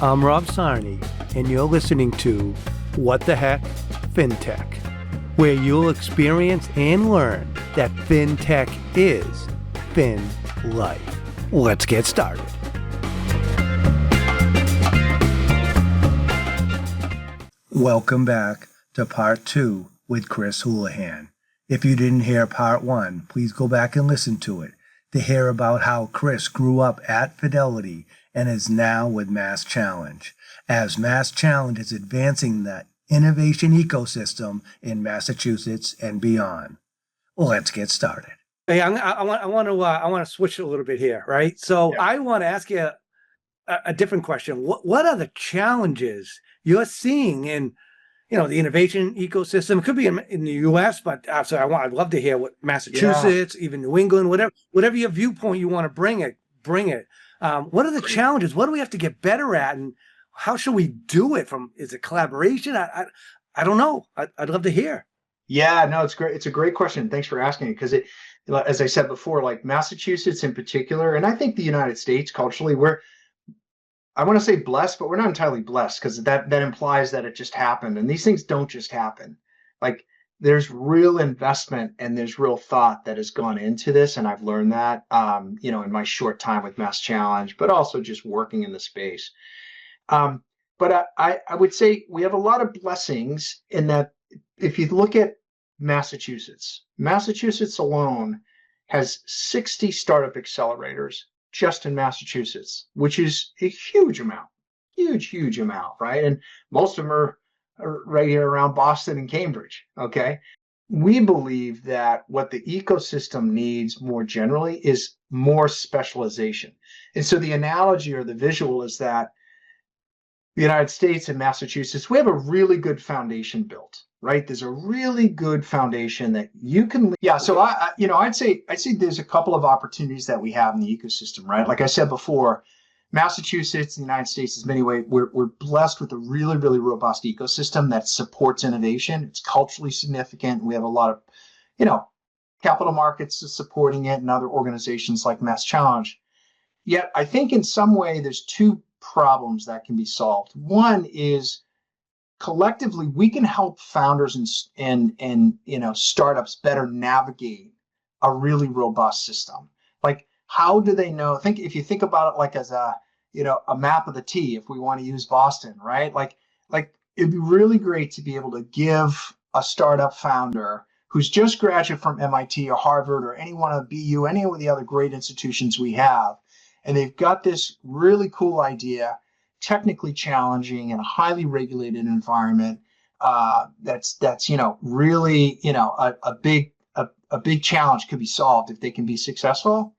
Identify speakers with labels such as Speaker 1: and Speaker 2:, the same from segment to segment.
Speaker 1: I'm Rob Sarnie, and you're listening to What the Heck Fintech, where you'll experience and learn that Fintech is FinLife. Let's get started. Welcome back to Part 2 with Chris Houlihan. If you didn't hear Part 1, please go back and listen to it to hear about how Chris grew up at Fidelity and is now with MassChallenge, as MassChallenge is advancing the innovation ecosystem in Massachusetts and beyond. Let's get started. Hey, I want to switch a little bit here, right? So yeah. I want to ask you a different question. What are the challenges you're seeing in, the innovation ecosystem? It could be in the U.S., but so I'd love to hear what Massachusetts, even New England, whatever your viewpoint you want to bring it. What are the challenges? What do we have to get better at, and how should we do it? Is it collaboration? I don't know. I'd love to hear.
Speaker 2: Yeah, no, it's great. It's a great question. Thanks for asking it, because as I said before, like Massachusetts in particular, and I think the United States culturally, I want to say blessed, but we're not entirely blessed, because that implies that it just happened. And these things don't just happen. Like, there's real investment and there's real thought that has gone into this. And I've learned that, in my short time with MassChallenge, but also just working in the space. But I would say we have a lot of blessings in that if you look at Massachusetts alone has 60 startup accelerators just in Massachusetts, which is a huge amount, huge amount, right? And most of them are right here around Boston and Cambridge, okay? We believe that what the ecosystem needs more generally is more specialization. And so the analogy or the visual is that the United States and Massachusetts, we have a really good foundation built, right? There's a really good foundation that you can, so I'd say there's a couple of opportunities that we have in the ecosystem, right? Like I said before, Massachusetts and the United States, in many ways, we're blessed with a really, really robust ecosystem that supports innovation. It's culturally significant. We have a lot of, capital markets supporting it and other organizations like MassChallenge. Yet I think in some way there's two problems that can be solved. One is collectively we can help founders and startups better navigate a really robust system. Like, how do they know? If you think about it like as a map of the T, if we want to use Boston, right? Like it'd be really great to be able to give a startup founder who's just graduated from MIT or Harvard or any one of BU, any of the other great institutions we have, and they've got this really cool idea, technically challenging in a highly regulated environment. That's really a big challenge could be solved if they can be successful.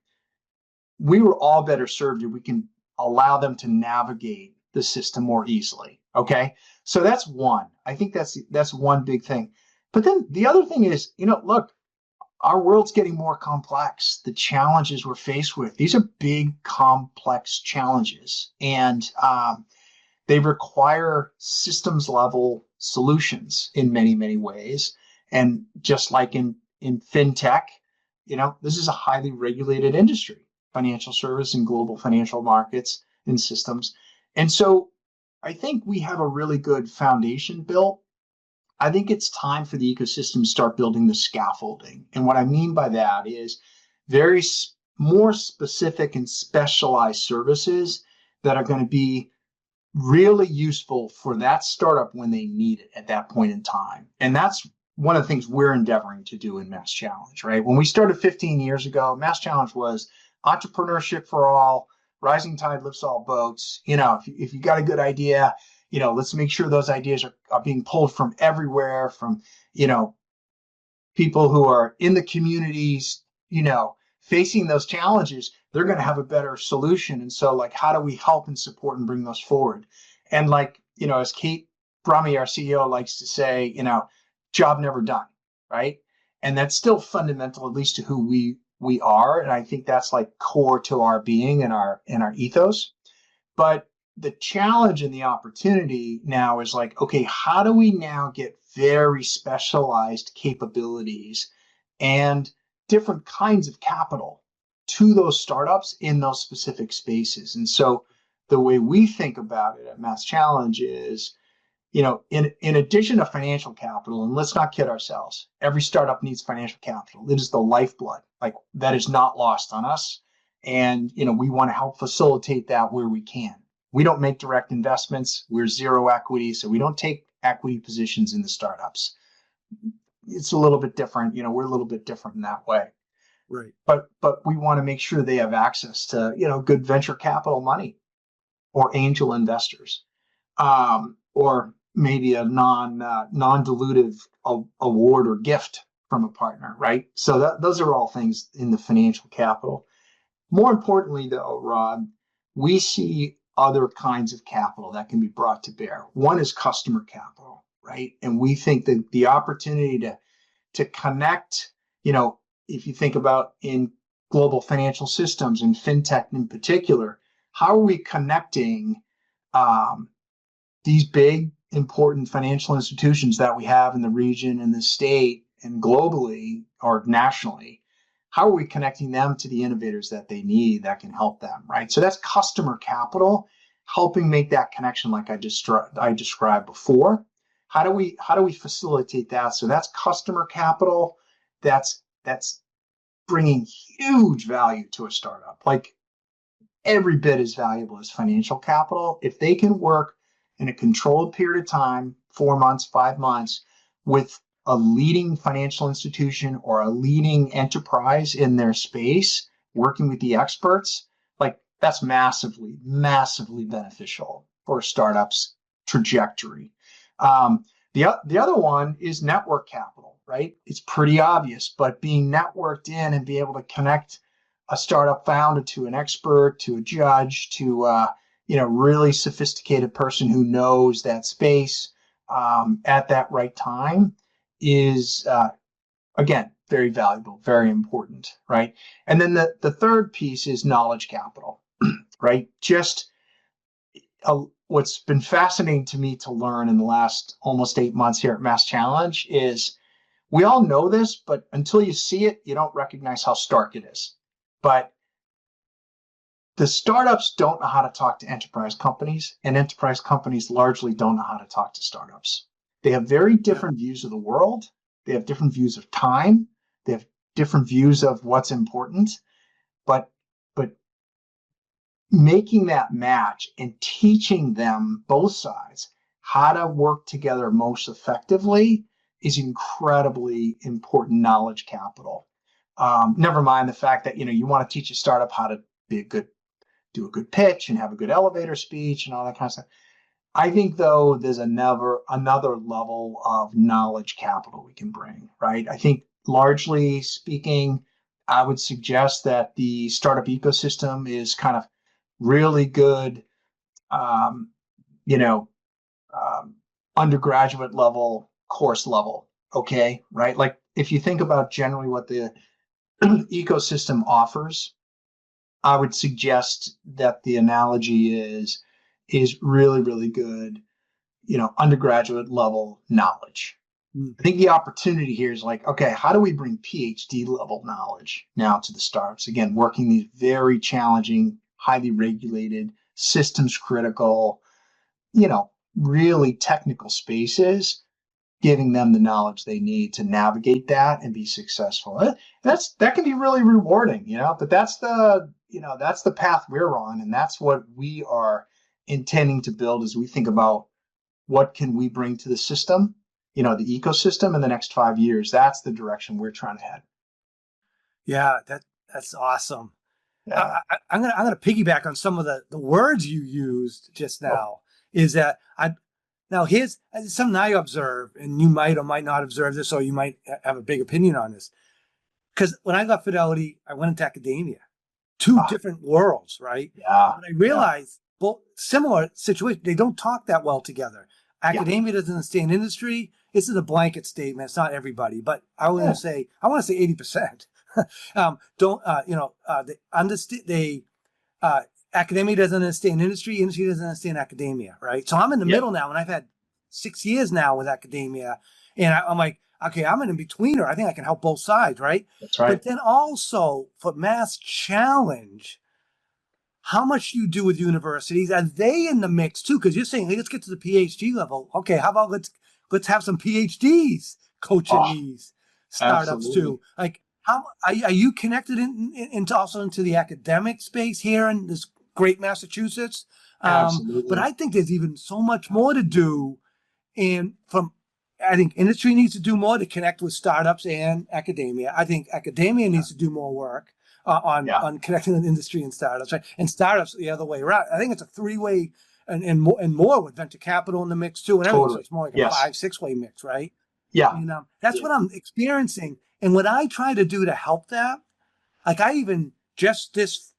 Speaker 2: We were all better served if we can allow them to navigate the system more easily. Okay, so that's one. I think that's one big thing. But then the other thing is, look, our world's getting more complex. The challenges we're faced with, these are big, complex challenges, and they require systems level solutions in many, many ways. And just like in Fintech, this is a highly regulated industry, financial service and global financial markets and systems. And so I think we have a really good foundation built. I think it's time for the ecosystem to start building the scaffolding. And what I mean by that is more specific and specialized services that are going to be really useful for that startup when they need it at that point in time. And that's one of the things we're endeavoring to do in MassChallenge, right? When we started 15 years ago, MassChallenge was entrepreneurship for all, rising tide lifts all boats. If you got a good idea, let's make sure those ideas are being pulled from everywhere, from, people who are in the communities, facing those challenges. They're going to have a better solution. And so, like, how do we help and support and bring those forward? And as Kate Brummy, our CEO, likes to say, job never done, right? And that's still fundamental, at least to who we are. And I think that's like core to our being and our ethos. But the challenge and the opportunity now is like, okay, how do we now get very specialized capabilities and different kinds of capital to those startups in those specific spaces? And so the way we think about it at MassChallenge is, in addition to financial capital, and let's not kid ourselves, every startup needs financial capital. It is the lifeblood. Like, that is not lost on us. And, we want to help facilitate that where we can. We don't make direct investments. We're zero equity, so we don't take equity positions in the startups. It's a little bit different. We're a little bit different in that way.
Speaker 1: Right.
Speaker 2: But we want to make sure they have access to, good venture capital money or angel investors, or maybe a non-dilutive award or gift from a partner, right? So those are all things in the financial capital. More importantly, though, Rod, we see other kinds of capital that can be brought to bear. One is customer capital, right? And we think that the opportunity to connect, if you think about in global financial systems and fintech in particular, how are we connecting these big, important financial institutions that we have in the region and the state and globally or nationally? How are we connecting them to the innovators that they need that can help them, right? So that's customer capital, helping make that connection like I described before. How do we facilitate that? So that's customer capital. That's bringing huge value to a startup. Like, every bit as valuable as financial capital. If they can work in a controlled period of time, 4 months, 5 months, with a leading financial institution or a leading enterprise in their space, working with the experts, like, that's massively, massively beneficial for a startup's trajectory. The other one is network capital, right? It's pretty obvious, but being networked in and be able to connect a startup founder to an expert, to a judge, to really sophisticated person who knows that space at that right time is, again, very valuable, very important, right? And then the third piece is knowledge capital, right? Just what's been fascinating to me to learn in the last almost 8 months here at MassChallenge is, we all know this, but until you see it, you don't recognize how stark it is. But the startups don't know how to talk to enterprise companies, and enterprise companies largely don't know how to talk to startups. They have very different views of the world. They have different views of time. They have different views of what's important. But making that match and teaching them, both sides, how to work together most effectively is incredibly important knowledge capital. Never mind the fact that you want to teach a startup how to do a good pitch and have a good elevator speech and all that kind of stuff. I think, though, there's another level of knowledge capital we can bring, right? I think, largely speaking, I would suggest that the startup ecosystem is kind of really good, undergraduate level, course level, okay, right? Like, if you think about generally what the ecosystem offers, I would suggest that the analogy is really, really good, undergraduate level knowledge. I think the opportunity here is like, okay, how do we bring PhD level knowledge now to the startups? Again, working these very challenging, highly regulated, systems critical, really technical spaces, giving them the knowledge they need to navigate that and be successful. That can be really rewarding, but that's the path we're on, and that's what we are intending to build as we think about what can we bring to the system, the ecosystem in the next 5 years. That's the direction we're trying to head.
Speaker 1: Yeah, that's awesome.
Speaker 2: Yeah.
Speaker 1: I'm gonna piggyback on some of the words you used just now. Is that here's something I observe, and you might or might not observe this, or you might have a big opinion on this. Because when I got Fidelity, I went into academia, two different worlds, right?
Speaker 2: Yeah.
Speaker 1: But I realized both similar situations, they don't talk that well together. Academia doesn't understand industry. This is a blanket statement. It's not everybody, but I want to say 80%. Academia doesn't understand industry. Industry doesn't understand academia, right? So I'm in the middle now, and I've had 6 years now with academia, and I'm like, okay, I'm in betweener. I think I can help both sides, right?
Speaker 2: That's right.
Speaker 1: But then also for MassChallenge, how much do you do with universities? Are they in the mix too? Because you're saying, hey, let's get to the PhD level. Okay, how about let's have some PhDs coaching
Speaker 2: Oh,
Speaker 1: these startups
Speaker 2: absolutely.
Speaker 1: too? Like, how are you connected into also into the academic space here in this great Massachusetts? But
Speaker 2: Absolutely.
Speaker 1: I think there's even so much more to do. And I think industry needs to do more to connect with startups and academia. I think academia
Speaker 2: Yeah.
Speaker 1: needs to do more work
Speaker 2: Yeah.
Speaker 1: on connecting with industry and startups, right? And startups the other way around. I think it's a three-way and more with venture capital in the mix too and everything. So
Speaker 2: Totally.
Speaker 1: it's more like a
Speaker 2: Yes.
Speaker 1: 5-6 way mix, right?
Speaker 2: Yeah.
Speaker 1: And that's
Speaker 2: Yeah.
Speaker 1: what I'm experiencing. And what I try to do to help that, like I even just this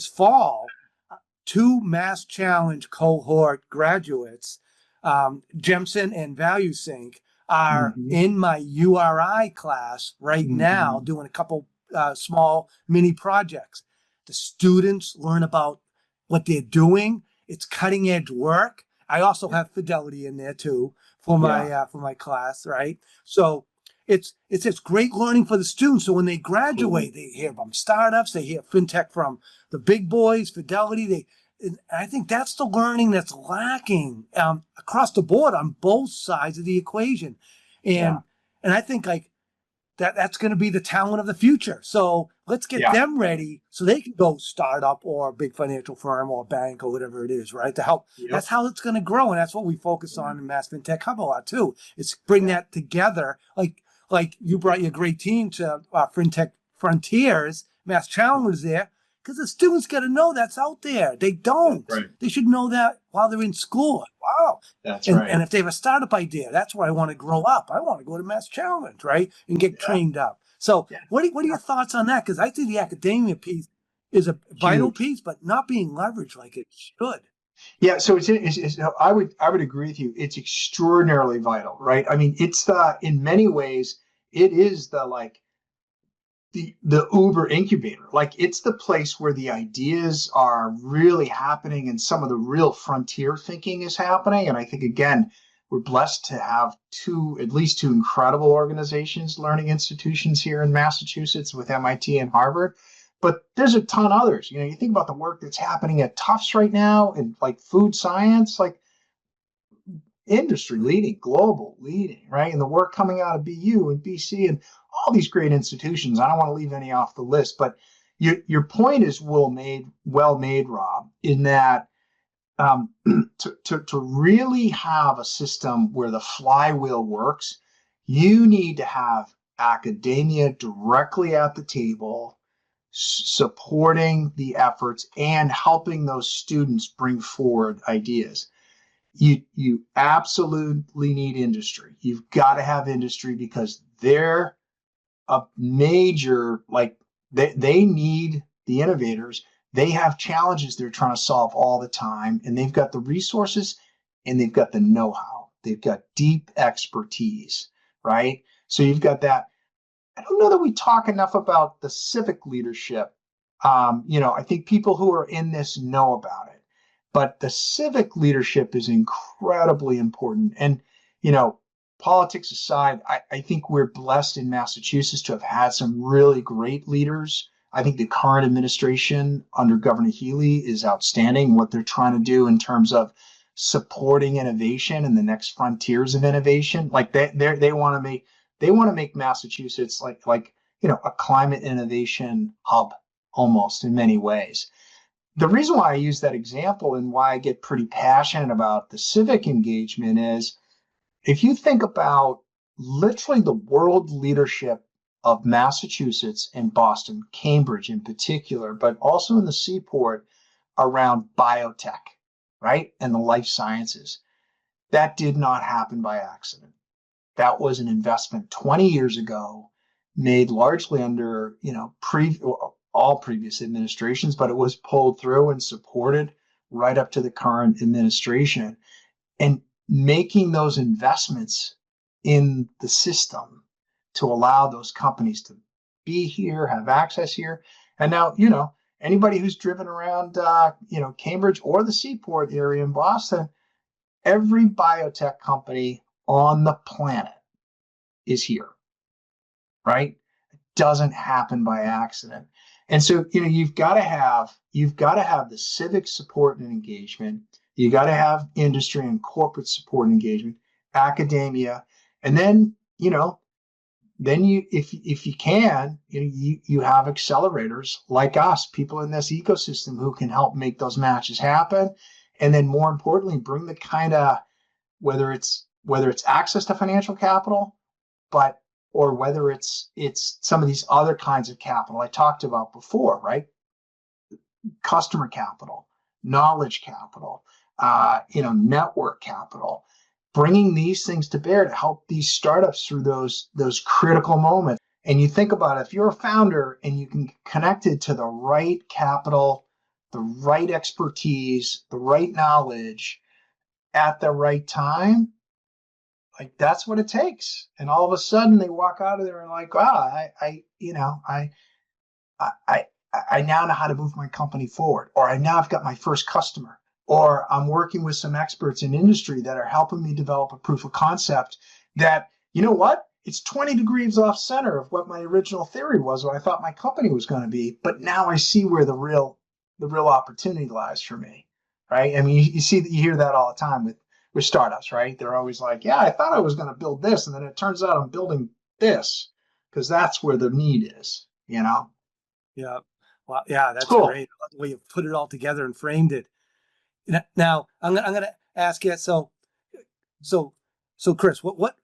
Speaker 1: fall, two MassChallenge cohort graduates, Jemson and ValueSync, are
Speaker 2: Hmm.
Speaker 1: in my URI class right now
Speaker 2: Hmm.
Speaker 1: doing a couple small mini projects. The students learn about what they're doing. It's cutting edge work. I also
Speaker 2: Yeah.
Speaker 1: have Fidelity in there too
Speaker 2: Yeah.
Speaker 1: for my class, right? So it's just great learning for the students. So when they
Speaker 2: Totally.
Speaker 1: graduate, they hear about startups, they hear fintech from the big boys, Fidelity. And I think that's the learning that's lacking across the board on both sides of the equation,
Speaker 2: Yeah.
Speaker 1: and I think like that's going to be the talent of the future. So let's get
Speaker 2: Yeah.
Speaker 1: them ready so they can go start up or a big financial firm or bank or whatever it is, right? To help.
Speaker 2: Yep.
Speaker 1: That's how it's going to grow, and that's what we focus
Speaker 2: Yeah.
Speaker 1: on in Mass FinTech Hub a lot too. It's bring
Speaker 2: Yeah.
Speaker 1: that together, like you brought your great team to FinTech Frontiers. Mass Challenge was there because the students got to know that's out there. They
Speaker 2: That's
Speaker 1: don't.
Speaker 2: right.
Speaker 1: They should know that while they're in school. Wow.
Speaker 2: That's
Speaker 1: And
Speaker 2: right.
Speaker 1: if they have a startup idea, that's where I want to grow up. I want to go to Mass Challenge, right? And get
Speaker 2: Yeah.
Speaker 1: trained up. So
Speaker 2: Yeah.
Speaker 1: what are
Speaker 2: Yeah.
Speaker 1: your thoughts on that? Because I think the academia piece is a vital
Speaker 2: Huge.
Speaker 1: piece, but not being leveraged like it should.
Speaker 2: Yeah, so I would agree with you. It's extraordinarily vital, right? I mean, it's the in many ways it is the like the Uber incubator. Like it's the place where the ideas are really happening and some of the real frontier thinking is happening. And I think again, we're blessed to have at least two incredible organizations, learning institutions here in Massachusetts with MIT and Harvard. But there's a ton others. You think about the work that's happening at Tufts right now and like food science, like industry leading, global leading, right? And the work coming out of BU and BC and all these great institutions. I don't want to leave any off the list, but your point is well made, Rob, in that to really have a system where the flywheel works, you need to have academia directly at the table, supporting the efforts and helping those students bring forward ideas. You absolutely need industry. You've got to have industry because they're a major, like they need the innovators. They have challenges they're trying to solve all the time, and they've got the resources and they've got the know-how. They've got deep expertise, right? So you've got that. I don't know that we talk enough about the civic leadership. I think people who are in this know about it, but the civic leadership is incredibly important. And, politics aside, I think we're blessed in Massachusetts to have had some really great leaders. I think the current administration under Governor Healy is outstanding what they're trying to do in terms of supporting innovation and the next frontiers of innovation. Like they want to make Massachusetts like a climate innovation hub almost in many ways. The reason why I use that example and why I get pretty passionate about the civic engagement is if you think about literally the world leadership of Massachusetts and Boston, Cambridge in particular, but also in the seaport around biotech, right? And the life sciences, that did not happen by accident. That was an investment 20 years ago, made largely under all previous administrations, but it was pulled through and supported right up to the current administration. And making those investments in the system to allow those companies to be here, have access here. And now, anybody who's driven around, Cambridge or the Seaport area in Boston, every biotech company on the planet is here, right? It doesn't happen by accident. And so, you've got to have the civic support and engagement. You got to have industry and corporate support and engagement, academia, and then, then if you can, you have accelerators like us, people in this ecosystem who can help make those matches happen. And then more importantly, bring the kind of, whether it's access to financial capital, or whether it's some of these other kinds of capital I talked about before, right? Customer capital, knowledge capital, network capital, bringing these things to bear to help these startups through those critical moments. And you think about it, if you're a founder and you can get connected to the right capital, the right expertise, the right knowledge at the right time, like that's what it takes. And all of a sudden they walk out of there and like, wow, I now know how to move my company forward, or I now have got my first customer, or I'm working with some experts in industry that are helping me develop a proof of concept that, it's 20 degrees off center of what my original theory was, what I thought my company was going to be. But now I see where the real opportunity lies for me, right? I mean, you hear that all the time with startups, right? They're always like, yeah, I thought I was going to build this, and then it turns out I'm building this because that's where the need is,
Speaker 1: Yeah. Well, yeah, that's
Speaker 2: cool.
Speaker 1: Great. The way you put it all together and framed it. Now, I'm gonna ask you. So, Chris, what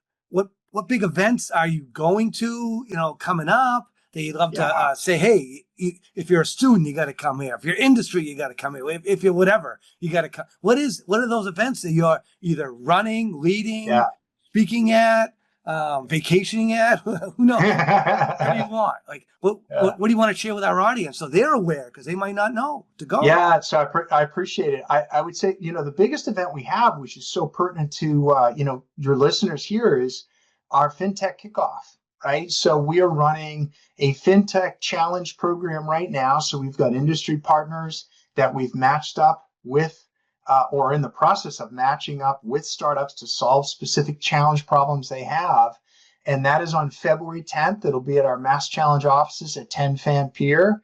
Speaker 1: big events are you going to? Coming up that you'd love to say, hey, if you're a student, you got to come here. If you're industry, you got to come here. If you're whatever, you got to come. What are those events that you're either running, leading, speaking at, vacationing at? Who knows? What do you want? Like, what do you want to share with our audience so they're aware, because they might not know to go?
Speaker 2: Yeah, so I appreciate it. I would say, the biggest event we have, which is so pertinent to your listeners here, is our FinTech kickoff. Right. So we are running a FinTech challenge program right now. So we've got industry partners that we've matched up with, or in the process of matching up with startups to solve specific challenge problems they have. And that is on February 10th. It'll be at our MassChallenge offices at 10 Fan Pier.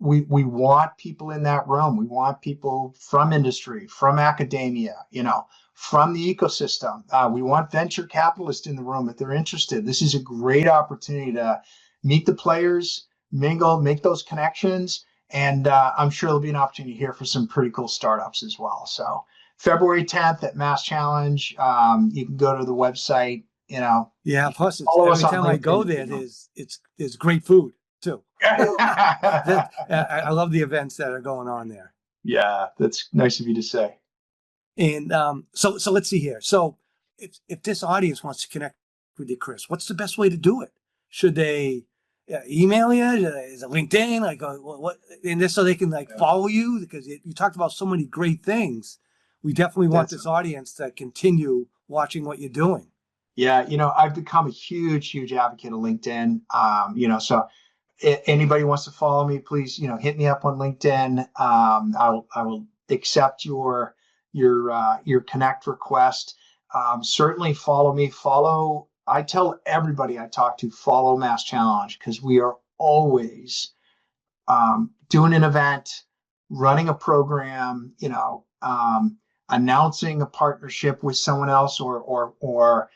Speaker 2: We want people in that room. We want people from industry, from academia, from the ecosystem. We want venture capitalists in the room if they're interested. This is a great opportunity to meet the players, mingle, make those connections. And I'm sure there'll be an opportunity here for some pretty cool startups as well. So February 10th at MassChallenge. You can go to the website,
Speaker 1: Yeah, plus every time I go there, there's great food too. I love the events that are going on there.
Speaker 2: Yeah, that's nice of you to say.
Speaker 1: And so let's see here. So if this audience wants to connect with you, Chris, what's the best way to do it? Should they email you? Is it LinkedIn? Like what? And just so they can follow you, because you talked about so many great things. We definitely want this audience to continue watching what you're doing.
Speaker 2: Yeah, I've become a huge advocate of LinkedIn. So anybody wants to follow me, please, hit me up on LinkedIn. I will accept your connect request. Certainly follow me. I tell everybody I talk to, follow MassChallenge, because we are always doing an event, running a program, announcing a partnership with someone else, or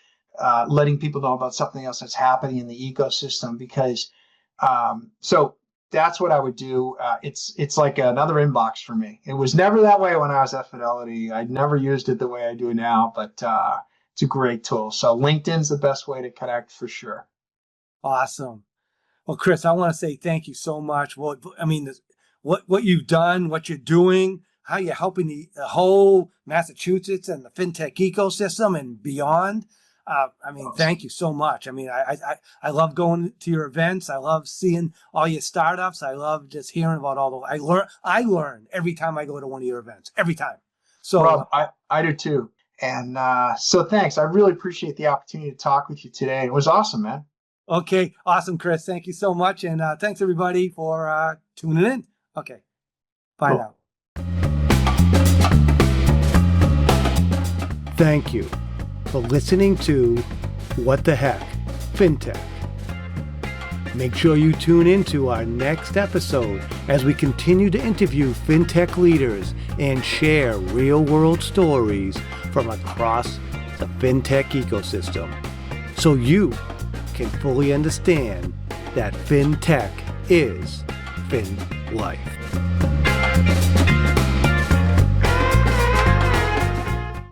Speaker 2: letting people know about something else that's happening in the ecosystem. Because so that's what I would do. It's like another inbox for me. It was never that way when I was at Fidelity. I never used it the way I do now, but it's a great tool. So LinkedIn's the best way to connect for sure.
Speaker 1: Awesome. Well, Chris, I want to say thank you so much. Well, I mean, what you've done, what you're doing, how you're helping the whole Massachusetts and the FinTech ecosystem and beyond. Thank you so much. I mean, I love going to your events. I love seeing all your startups. I love just hearing about all the. I learn every time I go to one of your events. Every time. So
Speaker 2: Rob, I do too. And so thanks. I really appreciate the opportunity to talk with you today. It was awesome, man.
Speaker 1: Okay, awesome, Chris. Thank you so much, and thanks everybody for tuning in. Okay, bye now. Thank you for listening to What the Heck FinTech. Make sure you tune into our next episode as we continue to interview fintech leaders and share real-world stories from across the fintech ecosystem, so you can fully understand that fintech is FinLife.